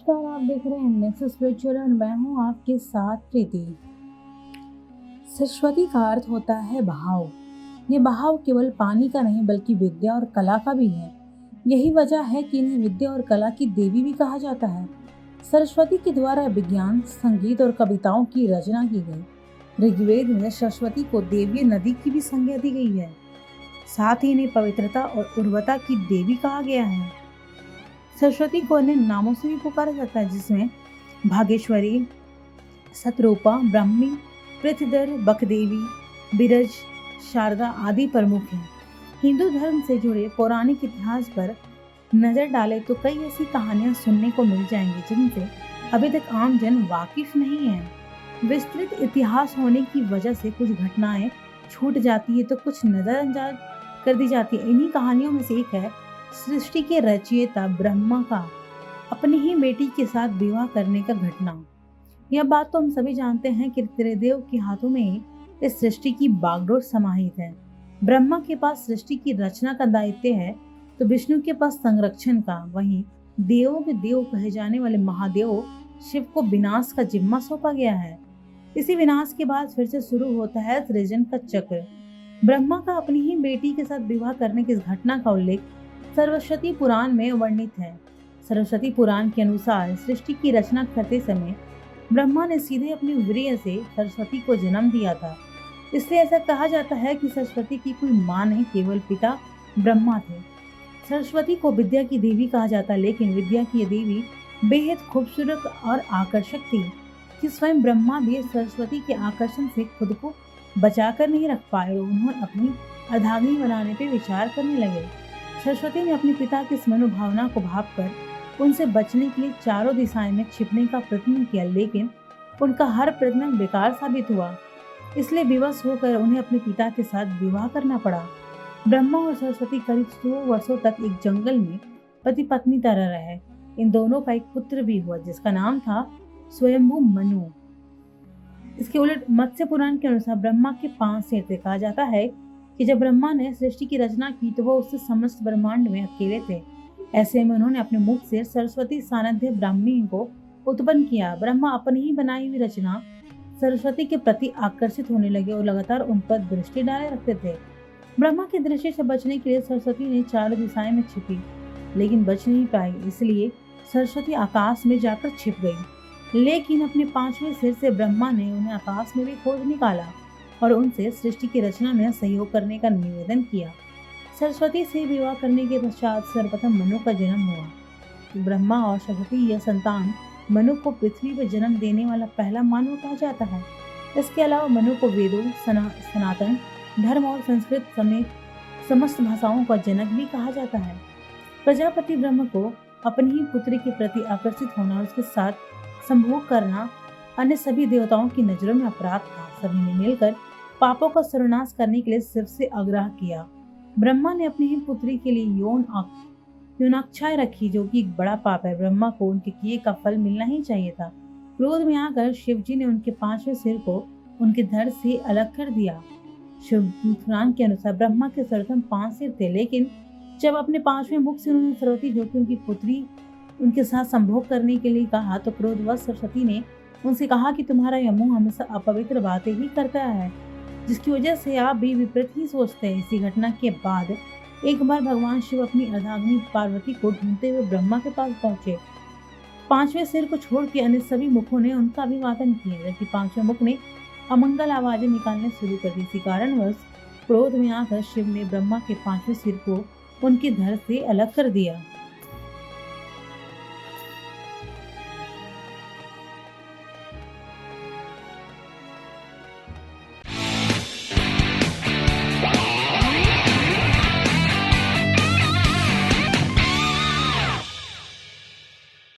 नमस्कार, आप देख रहे हैं नेक्सस स्पिरिचुअल और मैं हूँ आपके साथ प्रीति। सरस्वती का अर्थ होता है बहाव। ये बहाव केवल पानी का नहीं बल्कि विद्या और कला का भी है। यही वजह है कि इन्हें विद्या और कला की देवी भी कहा जाता है। सरस्वती के द्वारा विज्ञान, संगीत और कविताओं की रचना की गई। ऋग्वेद में सरस्वती को देवीय नदी की भी संज्ञा दी गई है। साथ ही इन्हें पवित्रता और उर्वरता की देवी कहा गया है। सरस्वती को अन्य नामों से भी पुकारा जाता है, जिसमें भागेश्वरी, सतरूपा, ब्राह्मी, पृथ्वीधर, बकदेवी, बिरज, शारदा आदि प्रमुख हैं। हिंदू धर्म से जुड़े पौराणिक इतिहास पर नजर डालें तो कई ऐसी कहानियां सुनने को मिल जाएंगी जिनसे अभी तक आम जन वाकिफ नहीं है। विस्तृत इतिहास होने की वजह से कुछ घटनाएं छूट जाती है तो कुछ नजरअंदाज कर दी जाती है। इन्हीं कहानियों में से एक है सृष्टि के रचयिता ब्रह्मा का अपनी ही बेटी के साथ विवाह करने का घटना। यह बात तो हम सभी जानते हैं कि त्रिदेव के हाथों में ही इस सृष्टि की बागडोर समाहित है। ब्रह्मा के पास सृष्टि की रचना का दायित्व है तो विष्णु के पास संरक्षण का। वहीं देवों के देव कहे जाने वाले महादेव शिव को विनाश का जिम्मा सौंपा गया है। इसी विनाश के बाद फिर से शुरू होता है सृजन का चक्र। ब्रह्मा का अपनी ही बेटी के साथ विवाह करने की इस घटना का उल्लेख सरस्वती पुराण में वर्णित है। सरस्वती पुराण के अनुसार सृष्टि की रचना करते समय ब्रह्मा ने सीधे अपनी वीर्य से सरस्वती को जन्म दिया था। इसलिए ऐसा कहा जाता है कि सरस्वती की कोई मां नहीं, केवल पिता ब्रह्मा थे। सरस्वती को विद्या की देवी कहा जाता है, लेकिन विद्या की यह देवी बेहद खूबसूरत और आकर्षक थी कि स्वयं ब्रह्मा भी सरस्वती के आकर्षण से खुद को बचाकर नहीं रख पाए और उन्होंने अपनी अर्धांगिनी बनाने पर विचार करने लगे। सरस्वती ने अपने पिता की इस मनोभावना को भांपकर उनसे बचने के लिए चारों दिशाएं में छिपने का प्रयत्न किया, लेकिन उनका हर प्रयत्न बेकार साबित हुआ। इसलिए विवश होकर उन्हें अपने पिता के साथ विवाह करना पड़ा। ब्रह्मा और सरस्वती करीब 100 वर्षों तक एक जंगल में पति पत्नी तरह रहे। इन दोनों का एक पुत्र भी हुआ जिसका नाम था स्वयंभू मनु। इसके उलट मत्स्य पुराण के अनुसार ब्रह्मा के 5 सिर थे। कहा जाता है कि जब ब्रह्मा ने सृष्टि की रचना की तो वह उससे समस्त ब्रह्मांड में अकेले थे। ऐसे में उन्होंने अपने मुख से सरस्वती सानिध्य ब्राह्मणी को उत्पन्न किया। ब्रह्मा अपनी ही बनाई हुई रचना सरस्वती के प्रति आकर्षित होने लगे और लगातार उन पर दृष्टि डाले रखते थे। ब्रह्मा की दृष्टि से बचने के लिए सरस्वती ने चारों दिशाएं में छिपी, लेकिन बच नहीं पाई। इसलिए सरस्वती आकाश में जाकर छिप गई। लेकिन अपने 5वें सिर से ब्रह्मा ने उन्हें आकाश में भी खोज निकाला और उनसे सृष्टि की रचना में सहयोग करने का निवेदन किया। सरस्वती से विवाह करने के पश्चात सर्वप्रथम मनु का जन्म हुआ। ब्रह्मा और सरस्वती यह संतान मनु को पृथ्वी पर जन्म देने वाला पहला मानव कहा जाता है। इसके अलावा मनु को वेदों, सनातन धर्म और संस्कृत समेत समस्त भाषाओं का जनक भी कहा जाता है। प्रजापति ब्रह्म को अपनी ही पुत्री के प्रति आकर्षित होना और उसके साथ संभोग करना अन्य सभी देवताओं की नजरों में अपराध था। सभी ने मिलकर पापों का सर्वनाश करने के लिए शिव से आग्रह किया। ब्रह्मा ने अपनी ही पुत्री के लिए यौनाक्षाएं रखी, जो कि एक बड़ा पाप है। ब्रह्मा को उनके किए का फल मिलना ही चाहिए था। क्रोध में आकर शिव जी ने उनके 5वें सिर को उनके धड़ से अलग कर दिया। शिव पुराण के अनुसार ब्रह्मा के सर्वप्रथम 5 सिर थे, लेकिन जब अपने 5वें मुख से उन्होंने सरस्वती, जो कि उनकी पुत्री, उनके साथ संभोग करने के लिए कहा तो क्रोधवश सरस्वती ने उनसे कहा कि तुम्हारा यह मुंह हमेशा अपवित्र बातें ही करता है, जिसकी वजह से आप भी विपरीत ही सोचते हैं। इसी घटना के बाद एक बार भगवान शिव अपनी अर्धांगिनी पार्वती को ढूंढते हुए ब्रह्मा के पास पहुंचे। 5वें सिर को छोड़ के अन्य सभी मुखों ने उनका अभिवादन किया, जबकि 5वें मुख ने अमंगल आवाजें निकालने शुरू कर दी। इसी कारणवश क्रोध में आकर शिव ने ब्रह्मा के 5वें सिर को उनके धड़ से अलग कर दिया।